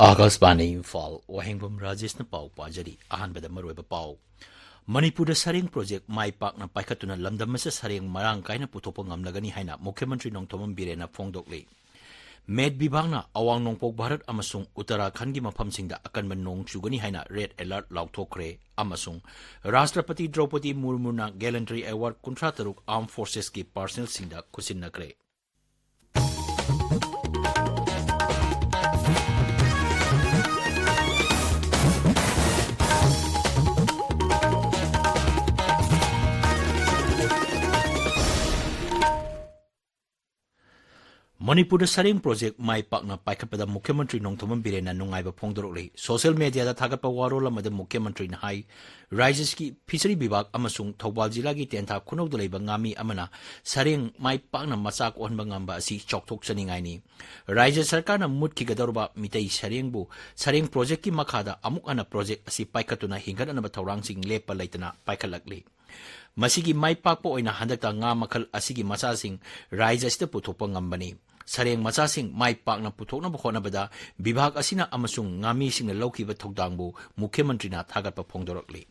आकाशवाणी इम्फाल वाहेंगबम राजेश न पाव पाजरी अहानबद मरोइब पाव मणिपुर सरेंग प्रोजेक्ट माई पाकना पाइखतुना लमदम से सरेंग मरांग कायना पुथोप ngamlagani haina मुख्यमंत्री नोंथोमम बिरेना फोंगदोकले मेद विभागना अवांग नोंपोक भारत अमसुंग उत्तराखंड की मफमसिंगदा अकनब नोंग चुगनी हाइना रेड अलर्ट लाउथोखरे अमसुंग राष्ट्रपति द्रौपदी मुर्मुना गैलेंट्री अवार्ड 53 आर्म फोर्सेस की पर्सनल सिंगदा खुसिननखरे मणिपुर सरेंग प्रोजेक्ट माई पाकना पाइखपद मुख्यमंत्री नोंथोमम बिरेना नुंगाइब फोंदोरले सोशल मीडिया थागत वारोल मुख्यमंत्री हाई राज्य की फिशरी विभाग अमसुंग थौबाल जिला की तेंथा खुनौद लेब गामी अमना सरेंग माई पाकना मचाक ओहनब ngamba asi चौथोक्चनिंगाइनी राज्य सरकार मुटखिगदौरबा मितई सरेंगबु सरेंग प्रोजेक्ट की मखादा अमुक अना प्रोजेक्ट asi पाइखतुना हिंगदनब थौरांगसिंग लेप लेतना पाइखलकले मसीगी माई पाकपो ओइना हंदकता nga मखल असिगी मचासिंग राज्य अस्ते पुथोप ngambani सरेंग मचासिंग माई पाकना पुथोकनब होनबदा विभाग असिना अमसुंग ngaमीसिंगना लौखिबा थौदांगबु मुख्यमंत्रीना थागतपा फोंदोरकले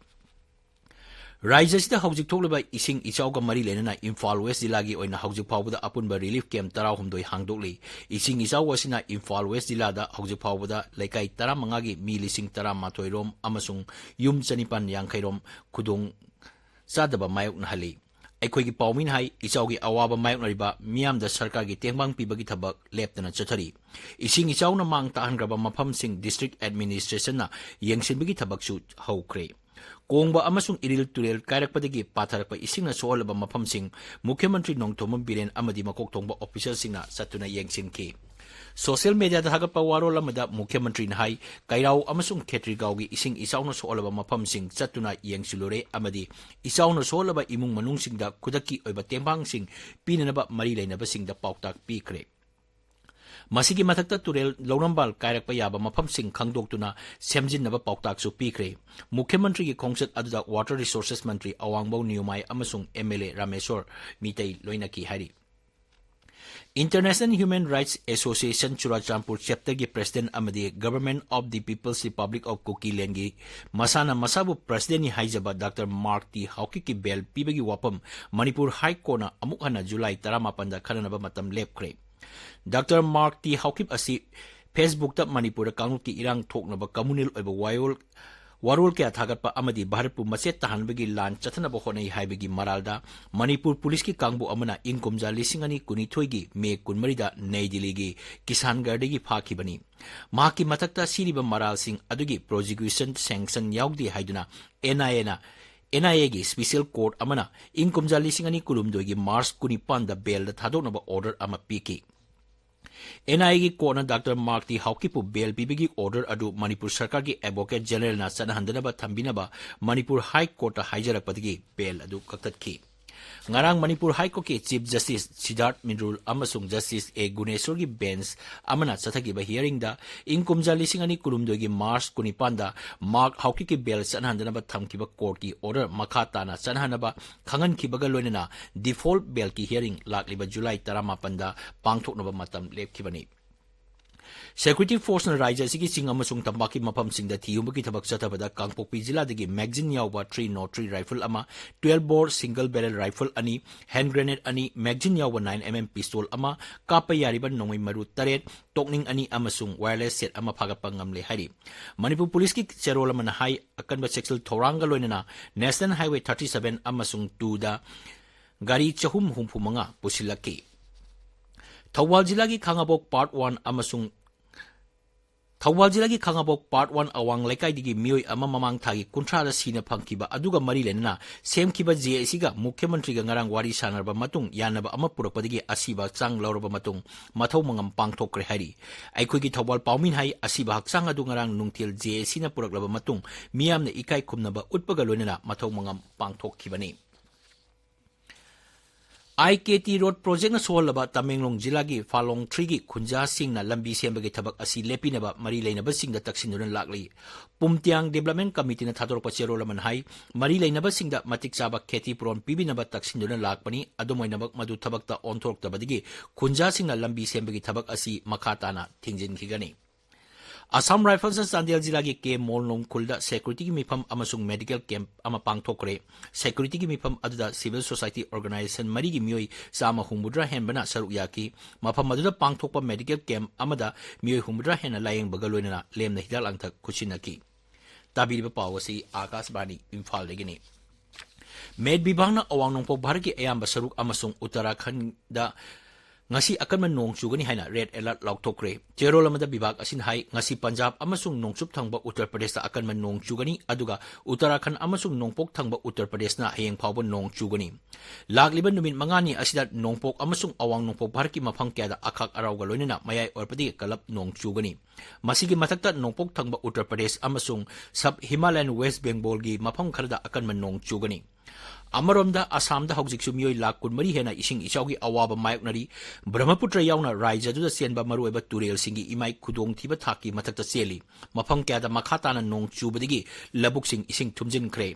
राज्य हौजिक थोलबा इसिंग इचाउगा मरी लेना इम्फाल वेस्ट जिला की ओइना हौजिक फावबदा अपुनबा रिलीफ कैंप 13 हांगदोकले इसिंग इचाउ असिना इम्फाल वेस्ट जिलादा हौजिक फावबदा लेकाई 15 की मी 13 रोम अमसुंग युम चनिपान यांखैरोम खुदोंग चादब मायोकनहली अखोई पाउमिन हाई इचाउगी अवाब मायोकनरिबा मियामदा सरकार की तेंबांग पीबगी थबक लेपतना चथरी इसिंग इचाउना मांग ताहनग्रबा मफमसिंग डिस्ट्रिक्ट एडमिनिस्ट्रेशनना येंगसिनबगी थबकसु हौख्रे कोंगबा अमसुंग इरिल तुरेल कायरकपदगी पाथरकपा इसिंगना सोहलबा मफमसिंग मुख्यमंत्री नोंथोमम बिरेन अमदी मकोकथोंगबा ऑफिसरसिंगना सत्तुना येंगसिनखि सोशल मीडिया थागतपा वारोल अमदा मुख्यमंत्री हाई कैराउ अमसुंग खेत्रीगावगी इसिंग इचाउना सोहलबा मफमसिंग चत्तुना येंगसिलुरे अमदी इचाउना सोहलबा इमुंग मनुंगसिंगदा खुदकी ओइबा तेंबांगसिंग पीननबा मरी लेनबसिंगदा पाउताक पीखरे मसीगी मथक्ता तुरेल लौरंबाल कायरकपा याबा मफमसिंग खंगदोक्तुना सेमजिनबा पाउताकसु पीखरे मुख्यमंत्री की खोंगसत अदुदा वाटर रिसोर्सेस मंत्री अवांगबो नियोमाई अमसुंग एमएलए रामेश्वर मितई लोइनकी हारी international human rights association Churachandpur chapter की प्रेसिडेंट अमदी government of the people's republic of Kukiland की मसाना मसाबु प्रेसिडेंट हाइजबा डॉक्टर मार्क टी हाउकी की बेल पीबगी वापम मणिपुर हाई कोर्टना अमुक हना जुलाई 19 खननबा मतम लेपख्रे डॉक्टर मार्क टी हाउकिप असी फेसबुक मणिपुर कांगुक की इरांग थोकनबा कम्युनल वारोल क्या थागतपा अमदी भारतपु मचेत तहानबगी लान चथनबा होनई हाइबगी मरालदा मणिपुर पुलिस की कांगबु अमना इनकुमजा 2019 की मे 14 नई दिल्ली की किसानगढ़ फाखिबनी माकी मथक्ता सिरिबा मराल सिंह अदुगी प्रोसिक्यूशन सैंक्शन याउदी हाइदुना एनआईए की स्पेशल कोर्ट अमना इनकुमजा 2019 की मार्च 19 बेल थादोनबा ऑर्डर अमा पीकी एनआईए की कोर्ट डॉक्टर मार्क टी हाउकीपु बेल पीबगी ऑर्डर अदु मणिपुर सरकार की एडवोकेट जनरल ना सनहंदनबा थंबिनबा मणिपुर हाई कोर्ट हाइजरपदगी बेल अदु कक्ततखी ngarang manipur high court ki chief justice siddharth mindrul amasung justice a guneswar ki bench amana chathaki ba hearing da inkumja 2019 gi march 19 da mark hauki ki bail sanhandana ba thamki ba court ki order makha tana sanhana ba khangan ki baga loinana default bail ki hearing lakli ba july 18 da pangthokna ba matam lepki bani Security Force na राज्य की चिंग अमसुंग तंबाकी मफम सिंग the थियुमगी थबक चथबदा Kangpokpi जिला दगी magazine यावबा 303 rifle अमा 12 bore single barrel rifle अनि hand grenade अनि magazine यावबा 9mm पिस्तौल अमा कापा यारिबा नोंगै मरु तरेट टोकनिंग अनि अमसुंग wireless set अमा फागतपा ngamle हारि मणिपुर पुलिस की चेरोल अमना हाई अकनबा सेक्सुअल थौरांग लोइनना नेशनल हाईवे 37 अमसुंग 2 दा गाड़ी चहुम हुमफुमंगा पुसिलकी थौबाल जिला की खांगाबोक पार्ट 1 अमसुंग थौबाल जिला की खांगाबोक पार्ट 1 अवांग लेकाई मियोई अमा ममांग थागी कुंथ्रा सीना फंगखिबा अदुगा मरी लेना सेमखिबा जेएसी गा मुख्यमंत्री गा ngarang वारी सानरबा मतुंग यानबा अमा पुरपदगी असीबा चांग लौरबा मतुंग मथौ मंगम पांगथोकरे हारि अखोगी थौबाल पाउमिन हाई असीबा हक्चांग अदु ngarang नुंगथिल जेएसी ना पुरकलबा मतुंग मियामने इकाई खुमनबा उत्पगा लोइना मथौ मंगम पांगथोकखिबनी IKT रोड प्रोजेक्ट सोहलबा तमेंगलोंग जिला की फालोंग 3 की खुंजा सिंह लंबी सेंबगी थबक असी लेपिनबा मरी लेनबा सिंह तक्सिनुन लागली पुमत्यांग डेवलपमेंट कमिटी न थादोरप चेरोलमन हाई मरी लेनबा सिंह मतिक चाबा खेती पुरोन पीबिनबा तक्सिनुन लागपनी अदुमोइनबक मदु थबकता ओंथोरक्तबदगी खुंजा सिंह लंबी सेंबगी थबक असी मखाताना थिंजिनखिगनी Assam Rifles and Sandel Zilagi K Molnong Kulda Security Mipam Amasung Medical Camp Amapang Tokre Security Mipam Aduda Civil Society Organization Marigi Mioi Sama Humudra Henbana Saruyaki Mapam Aduda Pang Topa Medical Camp Amada Mioi Humudra Hen Lying Bagaluna Lem Nihidal Anta Kuchinaki Tabi Pawasi Akas Bani Imphal Legini Med Bibana Awang Nongpo Barki Ayamba Saruk Amasung Uttarakhand da Ngasi akan nong chugani haina red alert lautokre Cherol amada bibag asin hai ngasi Punjab amasung nongchup thangba Uttar Pradesh ta akan nong chugani aduga Uttarakhand amasung nongpok thangba Uttar Pradesh na hayeng phawba nong chugani lagliban numit mangani asida nongpok amasung awang nongpok bharki mafang kya da akhak arauga loinana mayai orpadi kalap nong chugani masigi mathakta nongpok thangba Uttar Pradesh amasung sub Himalayan West Bengal gi mafang kharda akan nong chugani Amaromda Assamda Haujikshu Mioi Lak Kunmari Hena Ising Ichaugi Awaba Mayoknari Brahmaputra Yauna Raija Duda Sienba Marueba Turel Singi Imai Kudong Tiba Thaki Matakta Seli Mafang Kyada Makhatana Nong Chubadigi Labuk Sing Ising Tumjin Kre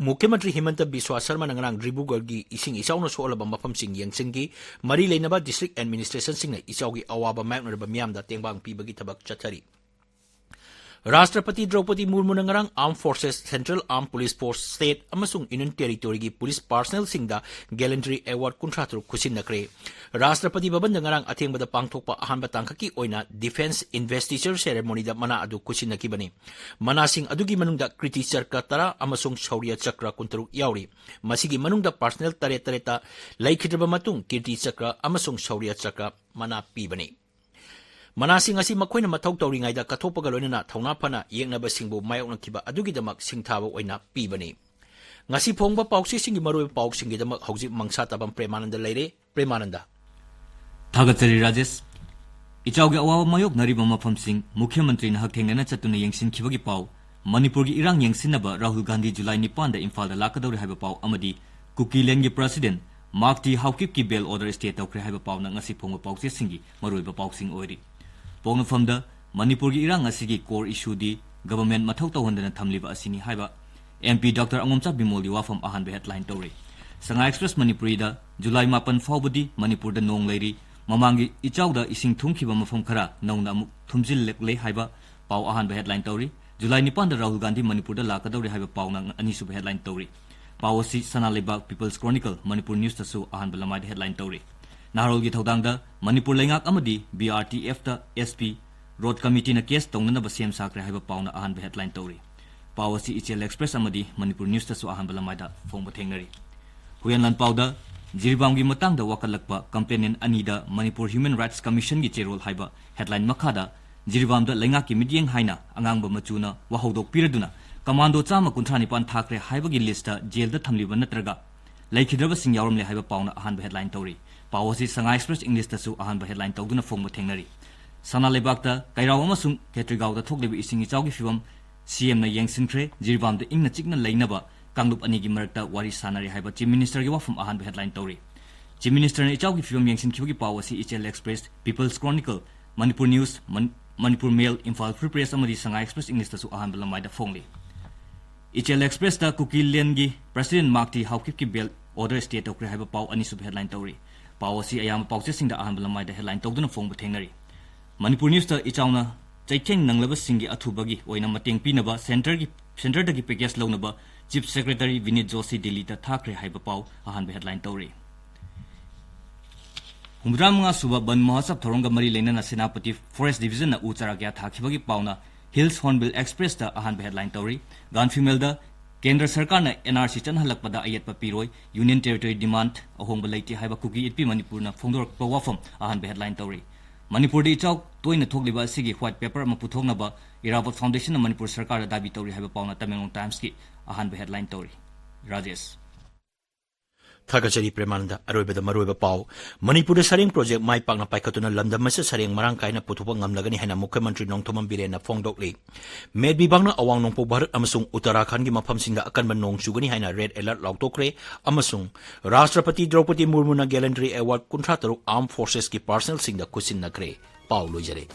Mukhyamantri Himanta Biswa Sarma Nangrang Dribugargi Ising Ichauna Solaba Mafam Sing Yangsingi Mari Leinaba District Administration Singna Ichaugi Awaba Mayoknarba Miamda Tengbang Pibagi Tabak Chatari Rashtrapati Draupadi Murmu ngarang Armed Forces Central Armed Police Force State amasung Union Territory gi Police Personnel singda Gallantry Award kuntratur kusin nakre Rashtrapati Bhavan ngarang athengbada pangthokpa ahanba tangkhaki oina Defense Investiture Ceremony da mana adu kusin nakibani mana sing adugi manungda Kriti Chakra tara amasung Shaurya Chakra kuntaruk yauri masigi manungda personnel tare tareta laikhitraba matung Kirti Chakra amasung Shaurya Chakra mana pibani Manasing asi makoy na mataw tawringay da katopagaloy na taunapana iyang nabasingbo mayok ng kiba adugidamak singtawa oy na pibani. Ngasi pong ba pauksin singi maroy pauksin gidamak haujip mangsatabang Premananda layre Premananda. Thagatsari Rajesh. Ichawgi awawa mayok nariba mapamsing Mukhyamantri na hakteng na chatuna yengsin kibagi paw Manipur gi irang yengsin na ba Rahul Gandhi July 9 da Imphal da lakadawri haiba paw amadi Kukilen gi President Mark T. Haukip ki bail order state tawkre haiba paw na ngasi pong ba pauksin singi maroy ba pauksing oiri. Pong famda Manipur gi irang asigi core issue di government mathau tawhondana thamliba asini haiba MP Dr. Angomcha Bimoli wafam ahan be headline tawri Sanga Express Manipuri da July 10 fawbudi Manipur da nong leiri mamangi ichawda ising thumkhiba mafam khara nauna amuk thumjil lekle haiba paw ahan be headline tawri July 9 da Rahul Gandhi Manipur da lakadawri haiba paw na ani sub headline tawri Pawasi Sanalebak People's Chronicle Manipur News tasu ahan belamai headline tawri Narol gi thodangda Manipur lengak amadi BRTF ta SP Road Committee na case tongnana ba CM sakre haiba pauna ahan be headline tawri Pawasi Ichel Express amadi Manipur News ta su ahan balamaida phongba thengnari Huyanlan pawda Jiribam gi matangda wakalakpa complainant anida Manipur Human Rights Commission gi cherol haiba headline makhada Jiribam da lengak ki midyeng haina angangba machuna wahodok piraduna commando chama kunthanipan thakre haiba gi list ta jail da thamliba natraga laikhidraba sing yawramle haiba pauna ahan be headline tawri Pawasi Sanga Express English tasu ahan ba headline tawduna phongba thengnari Sana lebakta kairaw amasung Ketrigaw da thokliba ising ichawgi fibam CM na yengsinkhre Jiribam da ingna chikna leinaba Kanglup anigi marakta wari sanari haiba Chief Minister gi wafam ahan ba headline tawri Chief Minister na ichawgi fibam yengsinkhibagi Pawasi Ichel Express People's Chronicle Manipur News Manipur Mail Imphal Free Press amadi Sanga Express English tasu ahan ba lamai da phongli Ichel Express da Kukilen gi President Mark T. Haukip ki bail order state okre haiba paw ani sub headline tawri Pawasi ayam pauche singda ahan balamai da headline tawduna phongba thengnari Manipur News ta ichawna chaitheng nanglaba singi athubagi oina mateng pinaba center dagi package lawnaba Chief Secretary Vinit Joshi Delhi ta thakre haiba paw ahan ba headline tawri Humdramnga suba ban mahasab thoronga mari leinana Senapati Forest Division na uchara kya thakibagi pawna Hills Hornbill Express ta ahan ba headline tawri gan female da Kendra Sarkar na NRC chanhalakpada ayat papiroi Union Territory demand ahongba laiti haiba kuki itpi Manipur na phongdor wafam ahan be headline tawri Manipur di ichaw toina thokliba sigi white paper ma puthoknaba Irabot Foundation na Manipur Sarkar da dabi tawri haiba pawna Tamenglong Times ki ahan be headline tawri Rajesh Thagachari Premananda aroibada maroiba paw Manipur Sareng project mai pakna paikatuna landam masa sareng marang kaina putupa ngamlagani haina Mukhyamantri Nongthomam Birena phongdokli med bibangna awang nongpo Bharat amasung Uttarakhand gi maphamsingda akanba nong chugani haina red alert lautokre amasung Rashtrapati Draupadi Murmu na Gallantry Award 13 Armed Forces ki personnel singda kusin nakre paw loijare